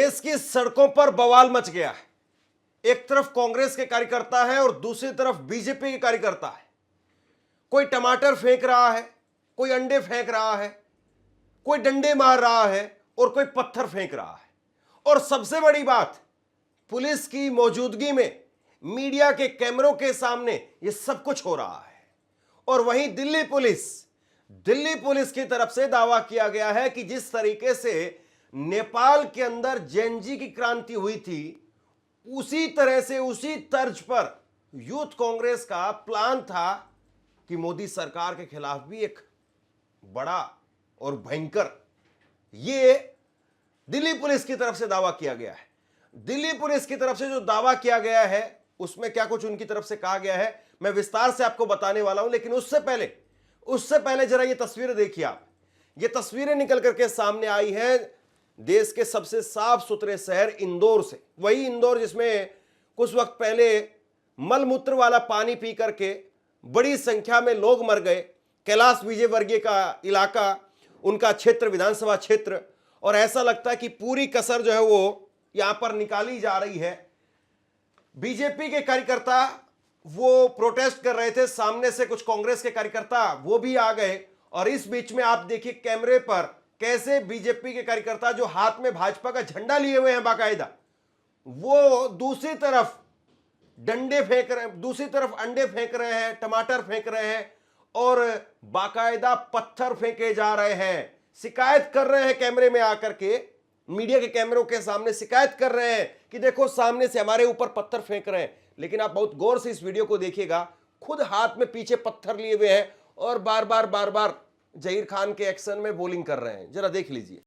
देश की सड़कों पर बवाल मच गया है। एक तरफ कांग्रेस के कार्यकर्ता है और दूसरी तरफ बीजेपी के कार्यकर्ता है। कोई टमाटर फेंक रहा है, कोई अंडे फेंक रहा है, कोई डंडे मार रहा है और कोई पत्थर फेंक रहा है। और सबसे बड़ी बात, पुलिस की मौजूदगी में मीडिया के कैमरों के सामने यह सब कुछ हो रहा है। और वहीं दिल्ली पुलिस की तरफ से दावा किया गया है कि जिस तरीके से नेपाल के अंदर जेएनजी की क्रांति हुई थी, उसी तरह से उसी तर्ज पर यूथ कांग्रेस का प्लान था कि मोदी सरकार के खिलाफ भी एक बड़ा और भयंकर, ये दिल्ली पुलिस की तरफ से दावा किया गया है। दिल्ली पुलिस की तरफ से जो दावा किया गया है उसमें क्या कुछ उनकी तरफ से कहा गया है मैं विस्तार से आपको बताने वाला हूं, लेकिन उससे पहले जरा ये तस्वीरें देखिए आप। ये तस्वीरें निकल करके सामने आई है देश के सबसे साफ सुथरे शहर इंदौर से। वही इंदौर जिसमें कुछ वक्त पहले मलमूत्र वाला पानी पी करके बड़ी संख्या में लोग मर गए। कैलाश विजयवर्गीय का इलाका, उनका क्षेत्र, विधानसभा क्षेत्र, और ऐसा लगता है कि पूरी कसर जो है वो यहां पर निकाली जा रही है। बीजेपी के कार्यकर्ता वो प्रोटेस्ट कर रहे थे, सामने से कुछ कांग्रेस के कार्यकर्ता वो भी आ गए। और इस बीच में आप देखिए कैमरे पर कैसे बीजेपी के कार्यकर्ता जो हाथ में भाजपा का झंडा लिए हुए हैं बाकायदा, वो दूसरी तरफ डंडे फेंक रहे हैं, दूसरी तरफ अंडे फेंक रहे हैं, टमाटर फेंक रहे हैं और बाकायदा पत्थर फेंके जा रहे हैं। शिकायत कर रहे हैं कैमरे में आकर के, मीडिया के कैमरों के सामने शिकायत कर रहे हैं कि देखो सामने से हमारे ऊपर पत्थर फेंक रहे हैं। लेकिन आप बहुत गौर से इस वीडियो को देखिएगा, खुद हाथ में पीछे पत्थर लिए हुए हैं और बार बार जहीर खान के एक्शन में बॉलिंग कर रहे हैं। जरा देख लीजिए।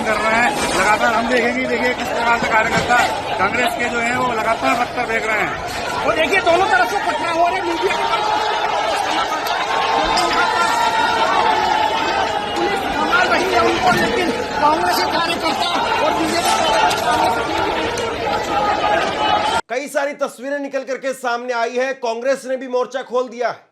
कर रहे हैं लगातार। हम देखेंगे, देखिए किस प्रकार से कार्यकर्ता कांग्रेस के जो है वो लगातार पत्थर फेंक रहे हैं। और देखिए दोनों तरफ से पत्थर हो रहे हैं। मीडिया के पुलिस संभाल रही है उनको, लेकिन कांग्रेस के कार्यकर्ता और बीजेपी कई सारी तस्वीरें निकल करके सामने आई है। कांग्रेस ने भी मोर्चा खोल दिया है।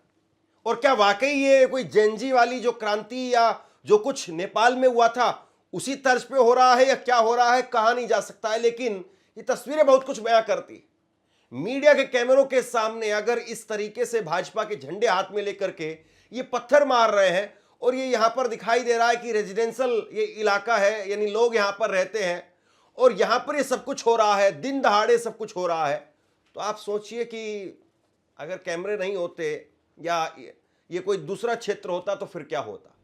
और क्या वाकई ये कोई जेएनजी वाली जो क्रांति या जो कुछ नेपाल में हुआ था उसी तर्ज पे हो रहा है या क्या हो रहा है, कहा नहीं जा सकता है। लेकिन ये तस्वीरें बहुत कुछ बयां करती। मीडिया के कैमरों के सामने अगर इस तरीके से भाजपा के झंडे हाथ में लेकर के ये पत्थर मार रहे हैं और ये यहां पर दिखाई दे रहा है कि रेजिडेंशियल ये इलाका है, यानी लोग यहां पर रहते हैं और यहां पर ये सब कुछ हो रहा है, दिन दहाड़े सब कुछ हो रहा है, तो आप सोचिए कि अगर कैमरे नहीं होते या ये कोई दूसरा क्षेत्र होता तो फिर क्या होता।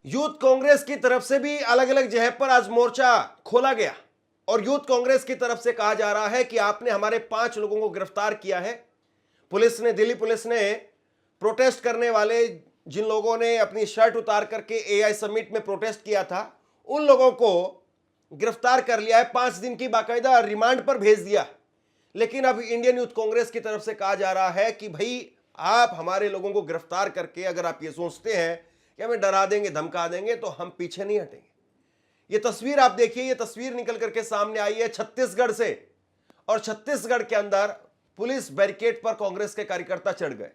यूथ कांग्रेस की तरफ से भी अलग अलग जगह पर आज मोर्चा खोला गया और यूथ कांग्रेस की तरफ से कहा जा रहा है कि आपने हमारे 5 लोगों को गिरफ्तार किया है। पुलिस ने, दिल्ली पुलिस ने प्रोटेस्ट करने वाले जिन लोगों ने अपनी शर्ट उतार करके एआई समिट में प्रोटेस्ट किया था, उन लोगों को गिरफ्तार कर लिया है, 5 दिन की बाकायदा रिमांड पर भेज दिया। लेकिन अब इंडियन यूथ कांग्रेस की तरफ से कहा जा रहा है कि भाई आप हमारे लोगों को गिरफ्तार करके अगर आप ये सोचते हैं कि हमें डरा देंगे, धमका देंगे, तो हम पीछे नहीं हटेंगे। ये तस्वीर आप देखिए, ये तस्वीर निकल करके सामने आई है छत्तीसगढ़ से, और छत्तीसगढ़ के अंदर पुलिस बैरिकेड पर कांग्रेस के कार्यकर्ता चढ़ गए।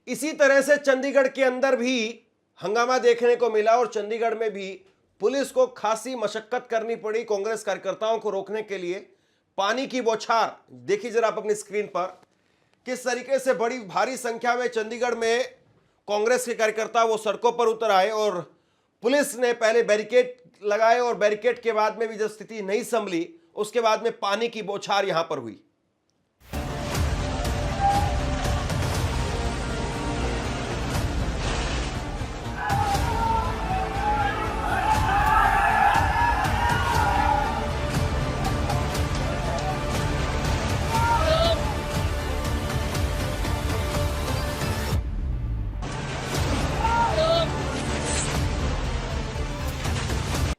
इसी तरह से चंडीगढ़ के अंदर भी हंगामा देखने को मिला, और चंडीगढ़ में भी पुलिस को खासी मशक्कत करनी पड़ी कांग्रेस कार्यकर्ताओं को रोकने के लिए। पानी की बौछार देखिए जरा आप अपनी स्क्रीन पर, किस तरीके से बड़ी भारी संख्या में चंडीगढ़ में कांग्रेस के कार्यकर्ता वो सड़कों पर उतर आए, और पुलिस ने पहले बैरिकेड लगाए, और बैरिकेड के बाद में भी जब स्थिति नहीं संभली, उसके बाद में पानी की बौछार यहां पर हुई।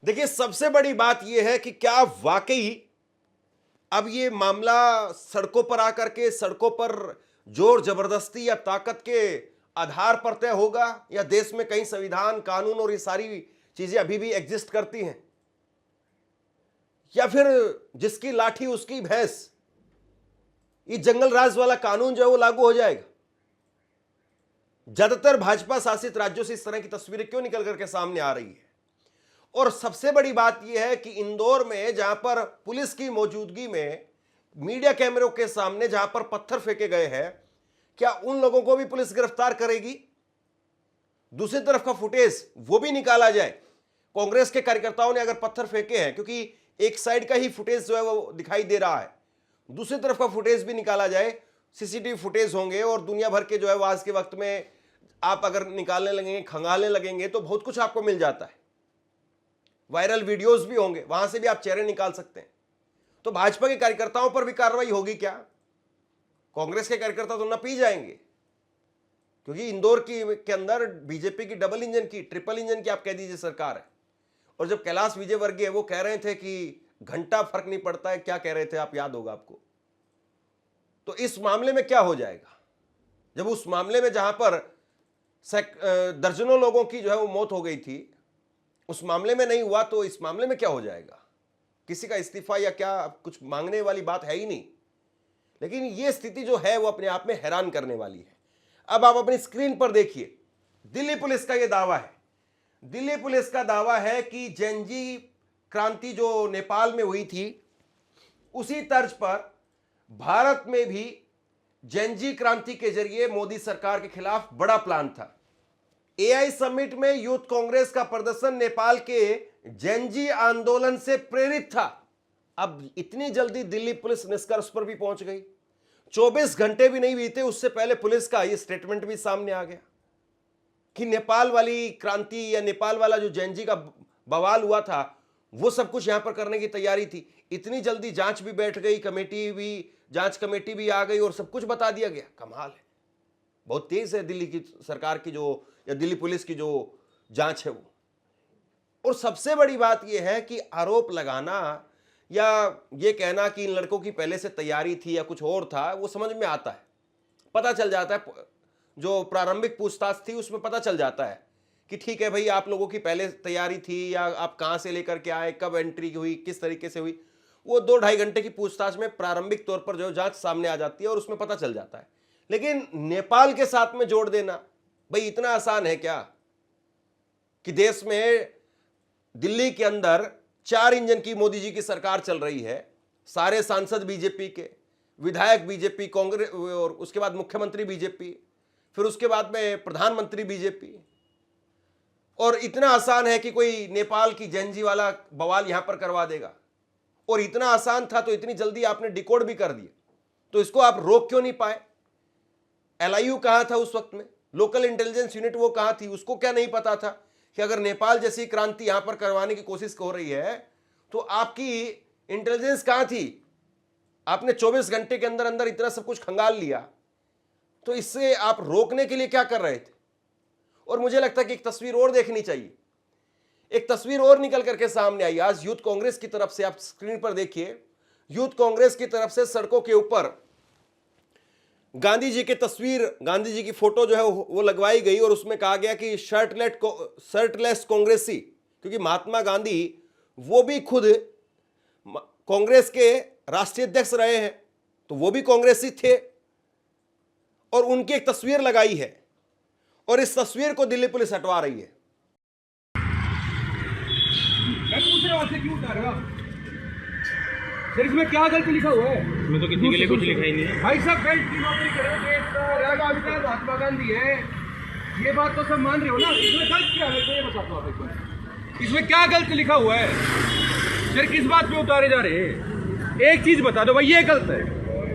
देखिए सबसे बड़ी बात यह है कि क्या वाकई अब ये मामला सड़कों पर आकर के सड़कों पर जोर जबरदस्ती या ताकत के आधार पर तय होगा, या देश में कई संविधान, कानून और ये सारी चीजें अभी भी एग्जिस्ट करती हैं, या फिर जिसकी लाठी उसकी भैंस, ये जंगल राज वाला कानून जो है वो लागू हो जाएगा। ज्यादातर भाजपा शासित राज्यों से इस तरह की तस्वीरें क्यों निकल करके सामने आ रही है? और सबसे बड़ी बात यह है कि इंदौर में जहां पर पुलिस की मौजूदगी में मीडिया कैमरों के सामने जहां पर पत्थर फेंके गए हैं, क्या उन लोगों को भी पुलिस गिरफ्तार करेगी? दूसरी तरफ का फुटेज वो भी निकाला जाए। कांग्रेस के कार्यकर्ताओं ने अगर पत्थर फेंके हैं, क्योंकि एक साइड का ही फुटेज जो है वो दिखाई दे रहा है, दूसरी तरफ का फुटेज भी निकाला जाए, सीसीटीवी फुटेज होंगे, और दुनिया भर के जो है वो आज के वक्त में आप अगर निकालने लगेंगे, खंगालने लगेंगे, तो बहुत कुछ आपको मिल जाता है। वायरल वीडियोस भी होंगे, वहां से भी आप चेहरे निकाल सकते हैं। तो भाजपा के कार्यकर्ताओं पर भी कार्रवाई होगी क्या? कांग्रेस के कार्यकर्ता तो न पी जाएंगे, क्योंकि इंदौर के अंदर बीजेपी की डबल इंजन की, ट्रिपल इंजन की आप कह दीजिए सरकार है। और जब कैलाश विजयवर्गीय वो कह रहे थे कि घंटा फर्क नहीं पड़ता है, क्या कह रहे थे आप, याद होगा आपको। तो इस मामले में क्या हो जाएगा? जब उस मामले में जहां पर दर्जनों लोगों की जो है वो मौत हो गई थी, उस मामले में नहीं हुआ, तो इस मामले में क्या हो जाएगा? किसी का इस्तीफा या क्या कुछ मांगने वाली बात है ही नहीं। लेकिन यह स्थिति जो है वो अपने आप में हैरान करने वाली है। अब आप अपनी स्क्रीन पर देखिए, दिल्ली पुलिस का यह दावा है, दिल्ली पुलिस का दावा है कि जेनजी क्रांति जो नेपाल में हुई थी, उसी तर्ज पर भारत में भी जेनजी क्रांति के जरिए मोदी सरकार के खिलाफ बड़ा प्लान था। एआई समिट में यूथ कांग्रेस का प्रदर्शन नेपाल के जेनजी आंदोलन से प्रेरित था। अब इतनी जल्दी दिल्ली पुलिस निष्कर्ष पर भी पहुंच गई। 24 घंटे भी नहीं बीते उससे पहले पुलिस का यह स्टेटमेंट भी सामने आ गया कि नेपाल वाली क्रांति या नेपाल वाला जो जेनजी का बवाल हुआ था, वो सब कुछ यहां पर करने की तैयारी थी। इतनी जल्दी जांच भी बैठ गई, कमेटी भी, जांच कमेटी भी आ गई और सब कुछ बता दिया गया। कमाल है, बहुत तेज है दिल्ली की सरकार की जो, या दिल्ली पुलिस की जो जांच है वो। और सबसे बड़ी बात यह है कि आरोप लगाना या ये कहना कि इन लड़कों की पहले से तैयारी थी या कुछ और था, वो समझ में आता है, पता चल जाता है। जो प्रारंभिक पूछताछ थी उसमें पता चल जाता है कि ठीक है भाई, आप लोगों की पहले तैयारी थी, या आप कहां से लेकर के आए, कब एंट्री हुई, किस तरीके से हुई। वो 2-2.5 घंटे की पूछताछ में प्रारंभिक तौर पर जो जांच सामने आ जाती है और उसमें पता चल जाता है। लेकिन नेपाल के साथ में जोड़ देना, भाई इतना आसान है क्या कि देश में दिल्ली के अंदर 4 इंजन की मोदी जी की सरकार चल रही है, सारे सांसद बीजेपी के, विधायक बीजेपी, कांग्रेस, और उसके बाद मुख्यमंत्री बीजेपी, फिर उसके बाद में प्रधानमंत्री बीजेपी, और इतना आसान है कि कोई नेपाल की जेनजी वाला बवाल यहां पर करवा देगा, और इतना आसान था तो इतनी जल्दी आपने डिकोड भी कर दिया, तो इसको आप रोक क्यों नहीं पाए? एलआईयू कहां था उस वक्त में? लोकल इंटेलिजेंस यूनिट वो कहां थी? उसको क्या नहीं पता था कि अगर नेपाल जैसी क्रांति यहां पर करवाने की कोशिश हो रही है तो आपकी इंटेलिजेंस कहां थी? आपने 24 घंटे के अंदर अंदर इतना सब कुछ खंगाल लिया, तो इससे आप रोकने के लिए क्या कर रहे थे? और मुझे लगता है कि एक तस्वीर और देखनी चाहिए, एक तस्वीर और निकल करके सामने आई आज यूथ कांग्रेस की तरफ से। आप स्क्रीन पर देखिए, यूथ कांग्रेस की तरफ से सड़कों के ऊपर गांधी जी की तस्वीर, गांधी जी की फोटो जो है वो लगवाई गई, और उसमें कहा गया कि शर्टलेस कांग्रेसी, क्योंकि महात्मा गांधी वो भी खुद कांग्रेस के राष्ट्रीय अध्यक्ष रहे हैं, तो वो भी कांग्रेसी थे, और उनकी एक तस्वीर लगाई है, और इस तस्वीर को दिल्ली पुलिस हटवा रही है। क्यों उतार रहे हो आप? सर इसमें क्या गलती लिखा हुआ है? इसमें तो किसी के लिए कुछ लिखा ही नहीं है भाई साहब, बेल्ट की नौकरी कर रहे हो, देश का राष्ट्रपिता महात्मा गांधी है, ये बात तो सब मान रहे हो ना? इसमें गलत क्या है तो ये बता दो आप एक बार, इसमें क्या गलत लिखा हुआ है? सर किस बात पे उतारे जा रहे हैं? एक चीज बता दो भाई, ये गलत है,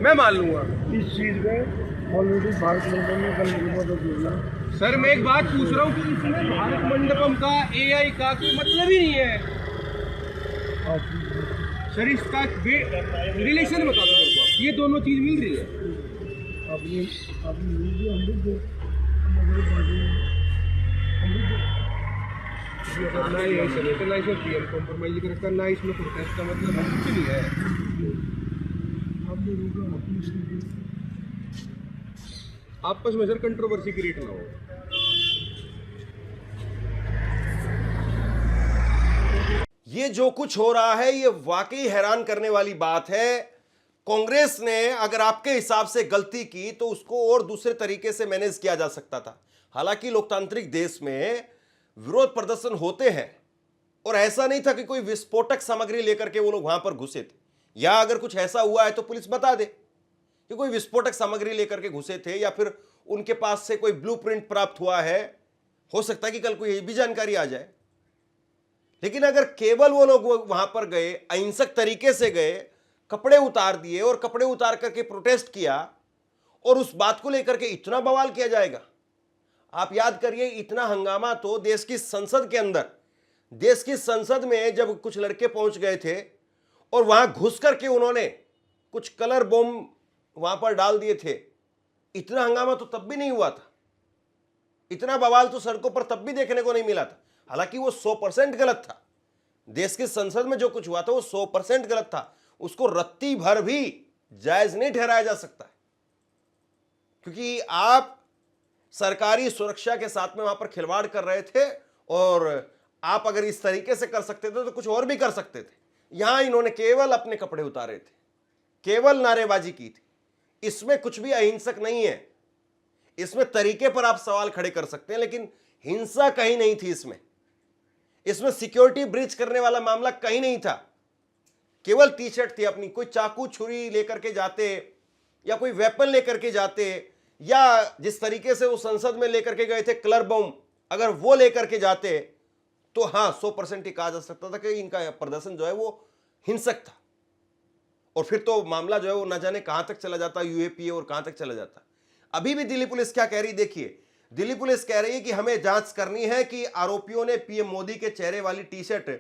मैं मान लूंगा इस चीज में ऑलरेडी भारत मंडपम में करने की मदद होगी। सर मैं एक बात पूछ रहा हूँ कि इसमें भारत मंडपम का एआई का कोई मतलब ही नहीं है सर, इसका रिलेशन बता दो मेरे को, ये दोनों चीज मिल रही है? ना ही है सर, ना इसमें पीएम कॉम्प्रोमाइज करता, ना इसमें प्रोटेस्ट का मतलब कुछ नहीं है। आपस में सर कंट्रोवर्सी क्रिएट ना हो। ये जो कुछ हो रहा है ये वाकई हैरान करने वाली बात है। कांग्रेस ने अगर आपके हिसाब से गलती की तो उसको और दूसरे तरीके से मैनेज किया जा सकता था। हालांकि लोकतांत्रिक देश में विरोध प्रदर्शन होते हैं, और ऐसा नहीं था कि कोई विस्फोटक सामग्री लेकर के वो लोग वहां पर घुसे थे, या अगर कुछ ऐसा हुआ है तो पुलिस बता दे कि कोई विस्फोटक सामग्री लेकर के घुसे थे, या फिर उनके पास से कोई ब्लूप्रिंट प्राप्त हुआ है। हो सकता है कि कल को ये भी जानकारी आ जाए। लेकिन अगर केवल वो लोग वहां पर गए, अहिंसक तरीके से गए, कपड़े उतार दिए और कपड़े उतार करके प्रोटेस्ट किया, और उस बात को लेकर के इतना बवाल किया जाएगा। आप याद करिए, इतना हंगामा तो देश की संसद के अंदर, देश की संसद में जब कुछ लड़के पहुंच गए थे और वहां घुस करके उन्होंने कुछ कलर बॉम्ब वहां पर डाल दिए थे, इतना हंगामा तो तब भी नहीं हुआ था। इतना बवाल तो सड़कों पर तब भी देखने को नहीं मिला था। हालांकि वो 100% गलत था। देश की संसद में जो कुछ हुआ था वो 100% गलत था। उसको रत्ती भर भी जायज नहीं ठहराया जा सकता है, क्योंकि आप सरकारी सुरक्षा के साथ में वहां पर खिलवाड़ कर रहे थे, और आप अगर इस तरीके से कर सकते थे तो कुछ और भी कर सकते थे। यहां इन्होंने केवल अपने कपड़े उतारे थे, केवल नारेबाजी की थी। इसमें कुछ भी अहिंसक नहीं है। इसमें तरीके पर आप सवाल खड़े कर सकते हैं, लेकिन हिंसा कहीं नहीं थी। इसमें सिक्योरिटी ब्रीच करने वाला मामला कहीं नहीं था। केवल टी शर्ट थी अपनी। कोई चाकू छुरी लेकर के जाते, या कोई वेपन लेकर के जाते, या जिस तरीके से वो संसद में लेकर के गए थे कलर बम, अगर वो लेकर के जाते तो हाँ 100% ही कहा जा सकता था कि इनका प्रदर्शन जो है वो हिंसक था। और फिर तो मामला जो है वो न जाने कहां तक चला जाता, यूएपीए और कहां तक चला जाता। अभी भी दिल्ली पुलिस क्या कह रही, देखिए। दिल्ली पुलिस कह रही है कि हमें जांच करनी है कि आरोपियों ने पीएम मोदी के चेहरे वाली टी शर्ट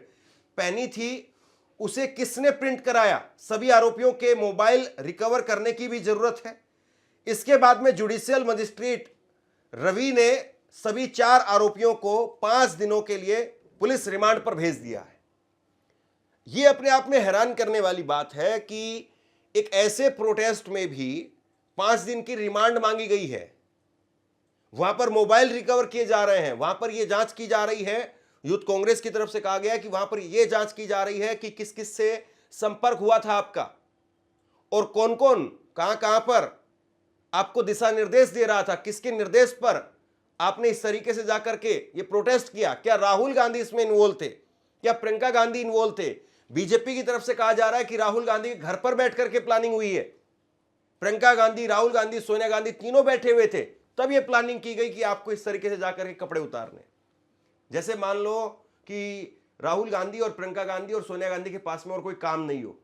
पहनी थी, उसे किसने प्रिंट कराया। सभी आरोपियों के मोबाइल रिकवर करने की भी जरूरत है। इसके बाद में जुडिशियल मजिस्ट्रेट रवि ने सभी 4 आरोपियों को 5 दिनों के लिए पुलिस रिमांड पर भेज दिया है। यह अपने आप में हैरान करने वाली बात है कि एक ऐसे प्रोटेस्ट में भी 5 दिन की रिमांड मांगी गई है। वहां पर मोबाइल रिकवर किए जा रहे हैं, वहां पर यह जांच की जा रही है। यूथ कांग्रेस की तरफ से कहा गया कि वहां पर यह जांच की जा रही है कि किस किस से संपर्क हुआ था आपका, और कौन कौन कहां कहां पर आपको दिशा निर्देश दे रहा था, किसके निर्देश पर आपने इस तरीके से जाकर के ये प्रोटेस्ट किया। क्या राहुल गांधी इसमें इन्वॉल्व थे, क्या प्रियंका गांधी इन्वॉल्व थे? बीजेपी की तरफ से कहा जा रहा है कि राहुल गांधी के घर पर बैठ करके प्लानिंग हुई है। प्रियंका गांधी, राहुल गांधी, सोनिया गांधी तीनों बैठे हुए थे, तब ये प्लानिंग की गई कि आपको इस तरीके से जाकर के कपड़े उतारने। जैसे मान लो कि राहुल गांधी और प्रियंका गांधी और सोनिया गांधी के पास में और कोई काम नहीं हो,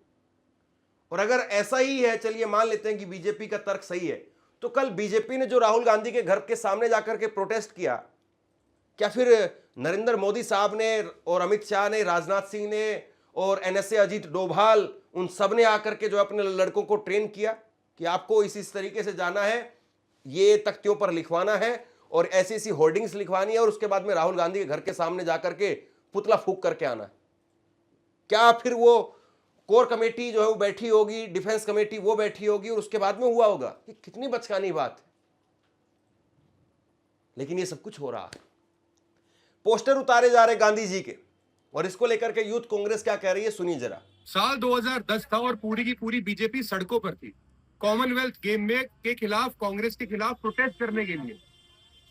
और अगर ऐसा ही है, चलिए मान लेते हैं कि बीजेपी का तर्क सही है, तो कल बीजेपी ने जो राहुल गांधी के घर के सामने जाकर के प्रोटेस्ट किया, क्या फिर नरेंद्र मोदी साहब ने और अमित शाह ने, राजनाथ सिंह ने और एनएसए अजीत डोभाल, उन सब ने आकर के जो अपने लड़कों को ट्रेन किया कि आपको इस तरीके से जाना है, ये तख्तियों पर लिखवाना है और ऐसी ऐसी होर्डिंग्स लिखवानी है और उसके बाद में राहुल गांधी के घर के सामने जाकर के पुतला फूंक करके आना है? क्या फिर वो कोर कमेटी जो है वो बैठी होगी, डिफेंस कमेटी वो बैठी होगी और उसके बाद में हुआ होगा? ये कितनी बचकानी बात है। लेकिन ये सब कुछ हो रहा है। पोस्टर उतारे जा रहे गांधी जी के, और इसको लेकर के यूथ कांग्रेस क्या कह रही है, सुनिए जरा। साल 2010 था और पूरी की पूरी बीजेपी सड़कों पर थी कॉमनवेल्थ गेम में के खिलाफ, कांग्रेस के खिलाफ प्रोटेस्ट करने के लिए।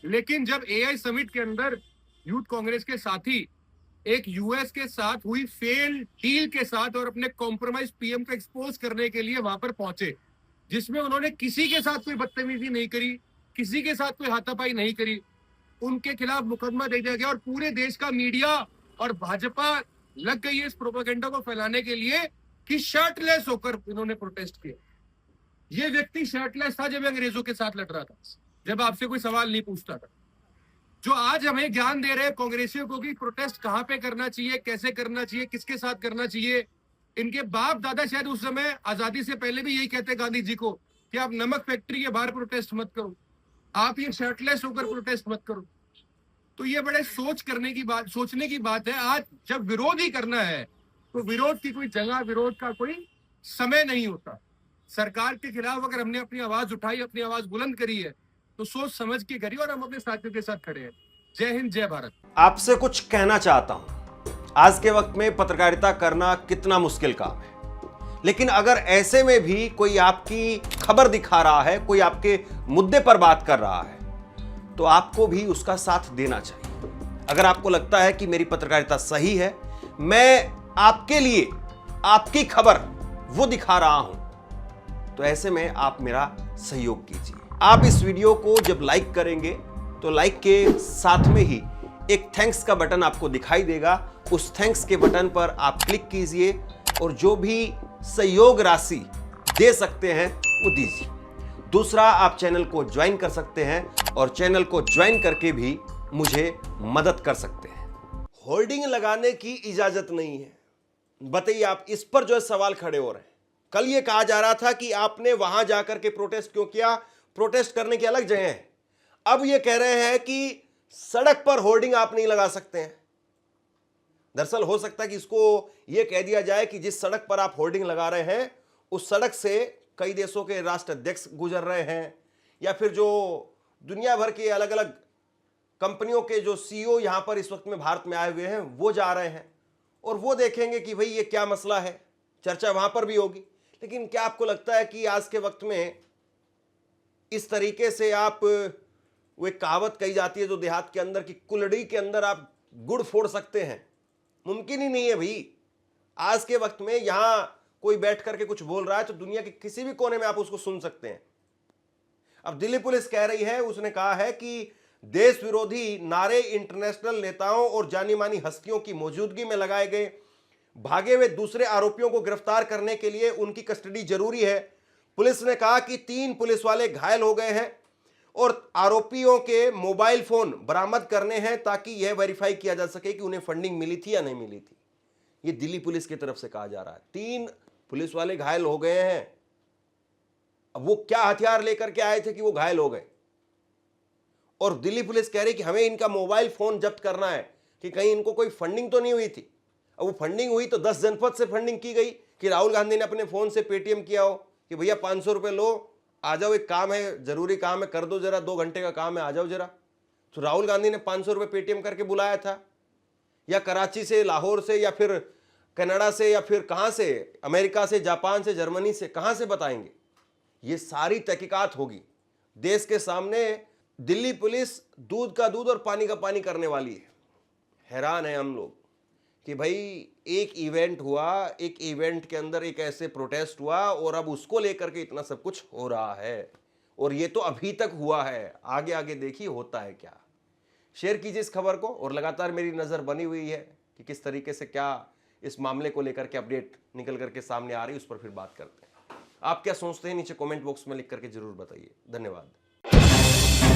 लेकिन जब एआई समिट के अंदर यूथ कांग्रेस के साथी एक यूएस के साथ हुई फेल डील के साथ और अपने कॉम्प्रोमाइज पीएम को एक्सपोज करने के लिए वहां पर पहुंचे, जिसमें उन्होंने किसी के साथ कोई बदतमीजी नहीं करी, किसी के साथ कोई हाथापाई नहीं करी, उनके खिलाफ मुकदमा दे दिया गया और पूरे देश का मीडिया और भाजपा लग गई है इस प्रोपेगेंडा को फैलाने के लिए कि शर्टलेस होकर इन्होंने प्रोटेस्ट किया। ये व्यक्ति शर्टलेस था जब अंग्रेजों के साथ लड़ रहा था, जब आपसे कोई सवाल नहीं पूछता था। जो आज हमें ज्ञान दे रहे हैं कांग्रेसियों को कि प्रोटेस्ट कहां पे करना चाहिए, कैसे करना चाहिए, किसके साथ करना चाहिए, इनके बाप दादा शायद उस समय आजादी से पहले भी यही कहते गांधी जी को कि आप नमक फैक्ट्री के बाहर प्रोटेस्ट मत करो, आप ये शर्टलेस होकर प्रोटेस्ट मत करो। तो ये बड़े सोचने की बात है। आज जब विरोध ही करना है तो विरोध की कोई जगह, विरोध का कोई समय नहीं होता। सरकार के खिलाफ अगर हमने अपनी आवाज उठाई, अपनी आवाज बुलंद करी है, तो सोच समझ के करिए और हम अपने साथियों के साथ खड़े हैं। जय हिंद, जय भारत। आपसे कुछ कहना चाहता हूं। आज के वक्त में पत्रकारिता करना कितना मुश्किल काम है, लेकिन अगर ऐसे में भी कोई आपकी खबर दिखा रहा है, कोई आपके मुद्दे पर बात कर रहा है, तो आपको भी उसका साथ देना चाहिए। अगर आपको लगता है कि मेरी पत्रकारिता सही है, मैं आपके लिए आपकी खबर वो दिखा रहा हूं, तो ऐसे में आप मेरा सहयोग कीजिए। आप इस वीडियो को जब लाइक करेंगे तो लाइक के साथ में ही एक थैंक्स का बटन आपको दिखाई देगा। उस थैंक्स के बटन पर आप क्लिक कीजिए और जो भी सहयोग राशि दे सकते हैं वो दीजिए। दूसरा, आप चैनल को ज्वाइन कर सकते हैं और चैनल को ज्वाइन करके भी मुझे मदद कर सकते हैं। होर्डिंग लगाने की इजाजत नहीं है, बताइए आप इस पर जो है सवाल खड़े हो रहे हैं। कल ये कहा जा रहा था कि आपने वहां जाकर के प्रोटेस्ट क्यों किया, प्रोटेस्ट करने की अलग जगह है। अब ये कह रहे हैं कि सड़क पर होर्डिंग आप नहीं लगा सकते हैं। दरअसल हो सकता है कि इसको यह कह दिया जाए कि जिस सड़क पर आप होर्डिंग लगा रहे हैं उस सड़क से कई देशों के राष्ट्राध्यक्ष गुजर रहे हैं, या फिर जो दुनिया भर के अलग अलग कंपनियों के जो सीईओ यहां पर इस वक्त में भारत में आए हुए हैं वो जा रहे हैं, और वो देखेंगे कि भाई ये क्या मसला है, चर्चा वहां पर भी होगी। लेकिन क्या आपको लगता है कि आज के वक्त में इस तरीके से आप, वो एक कहावत कही जाती है जो देहात के अंदर, कि कुल्हड़ी के अंदर आप गुड़ फोड़ सकते हैं? मुमकिन ही नहीं है भाई। आज के वक्त में यहां कोई बैठ करके कुछ बोल रहा है तो दुनिया के किसी भी कोने में आप उसको सुन सकते हैं। अब दिल्ली पुलिस कह रही है, उसने कहा है कि देश विरोधी नारे इंटरनेशनल नेताओं और जानी मानी हस्तियों की मौजूदगी में लगाए गए। भागे हुए दूसरे आरोपियों को गिरफ्तार करने के लिए उनकी कस्टडी जरूरी है। पुलिस ने कहा कि 3 पुलिस वाले घायल हो गए हैं और आरोपियों के मोबाइल फोन बरामद करने हैं ताकि यह वेरीफाई किया जा सके कि उन्हें फंडिंग मिली थी या नहीं मिली थी। ये दिल्ली पुलिस की तरफ से कहा जा रहा है। 3 पुलिस वाले घायल हो गए हैं। अब वो क्या हथियार लेकर के आए थे कि वो घायल हो गए? और दिल्ली पुलिस कह रही कि हमें इनका मोबाइल फोन जब्त करना है कि कहीं इनको कोई फंडिंग तो नहीं हुई थी। अब वो फंडिंग हुई तो 10 जनपद से फंडिंग की गई कि राहुल गांधी ने अपने फोन से पेटीएम किया हो कि भैया 500 रुपए लो, आ जाओ, एक काम है, जरूरी काम है, कर दो जरा, 2 घंटे का काम है, आ जाओ जरा। तो राहुल गांधी ने 500 रुपए पेटीएम करके बुलाया था, या कराची से, लाहौर से, या फिर कनाडा से, या फिर कहां से, अमेरिका से, जापान से, जर्मनी से, कहां से बताएंगे? ये सारी तहकीकात होगी देश के सामने। दिल्ली पुलिस दूध का दूध और पानी का पानी करने वाली है। हैरान है हम लोग कि भाई एक इवेंट हुआ, एक इवेंट के अंदर एक ऐसे प्रोटेस्ट हुआ और अब उसको लेकर के इतना सब कुछ हो रहा है। और ये तो अभी तक हुआ है, आगे आगे देखिए होता है क्या। शेयर कीजिए इस खबर को, और लगातार मेरी नज़र बनी हुई है कि किस तरीके से क्या इस मामले को लेकर के अपडेट निकल करके सामने आ रही है, उस पर फिर बात करते हैं। आप क्या सोचते हैं नीचे कमेंट बॉक्स में लिख करके जरूर बताइए। धन्यवाद।